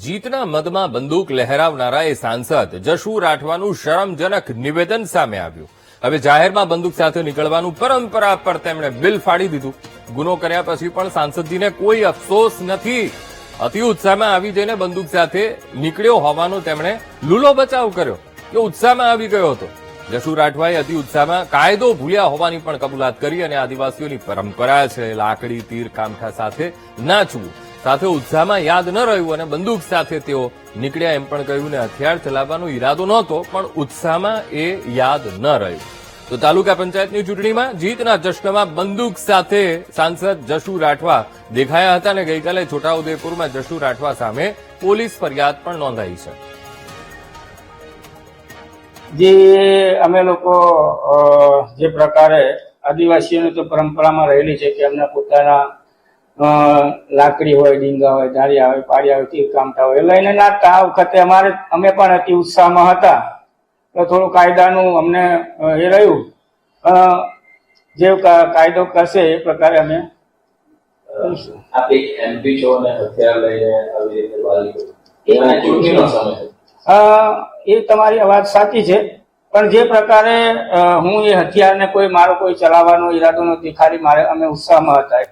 જીતના મદમાં બંદૂક લહેરાવનારા એ સાંસદ જશુ રાઠવાનું શરમજનક નિવેદન સામે આવ્યું. હવે જાહેરમાં બંદૂક સાથે નીકળવાનું પરંપરા પર તેમણે બિલ ફાડી દીધું. ગુનો કર્યા પછી પણ સાંસદજીને કોઈ અફસોસ નથી. અતિ ઉત્સાહમાં આવી જઈને બંદૂક સાથે નીકળ્યો હોવાનો તેમણે લૂલો બચાવ કર્યો કે ઉત્સાહમાં આવી ગયો હતો. જશુ રાઠવાએ અતિ ઉત્સાહમાં કાયદો ભૂલ્યા હોવાની પણ કબૂલાત કરી અને આદિવાસીઓની પરંપરા છે લાકડી તીર કામઠા સાથે નાચવું સાથે ઉત્સાહમાં યાદ ન રહ્યું અને બંદૂક સાથે તેઓ નીકળ્યા એમ પણ કહ્યું ને હથિયાર ચલાવવાનો ઈરાદો નહોતો પણ ઉત્સાહમાં એ યાદ ન રહ્યું. તો તાલુકા પંચાયતની ચૂંટણીમાં જીતના જશ્નમાં બંદૂક સાથે સાંસદ જશુ રાઠવા દેખાયા હતા અને ગઈકાલે છોટાઉદેપુરમાં જશુ રાઠવા સામે પોલીસ ફરિયાદ પણ નોંધાઈ છે. જે અમે લોકો જે પ્રકારે આદિવાસીઓની તો પરંપરામાં રહેલી છે કે એમના પોતાના લાકડી હોય, ડીંગા હોય, ધારિયા હોય, પાડિયા હોય, તીર કામઠા હોય એ લઈને નાખતા. આ વખતે અમે પણ અતિ ઉત્સાહમાં હતા તો થોડું કાયદાનું અમને એ રહ્યું. જે કાયદો કરશે એ પ્રકારે અમે આપ એક એમપી છો અને હથિયાર લઈને આવી રીતે વાલી ચૂંટણીનો સમય એ તમારી વાત સાચી છે પણ જે પ્રકારે હું એ હથિયારને મારો કોઈ ચલાવવાનો ઈરાદો નથી, ખાલી અમે ઉત્સાહમાં હતા.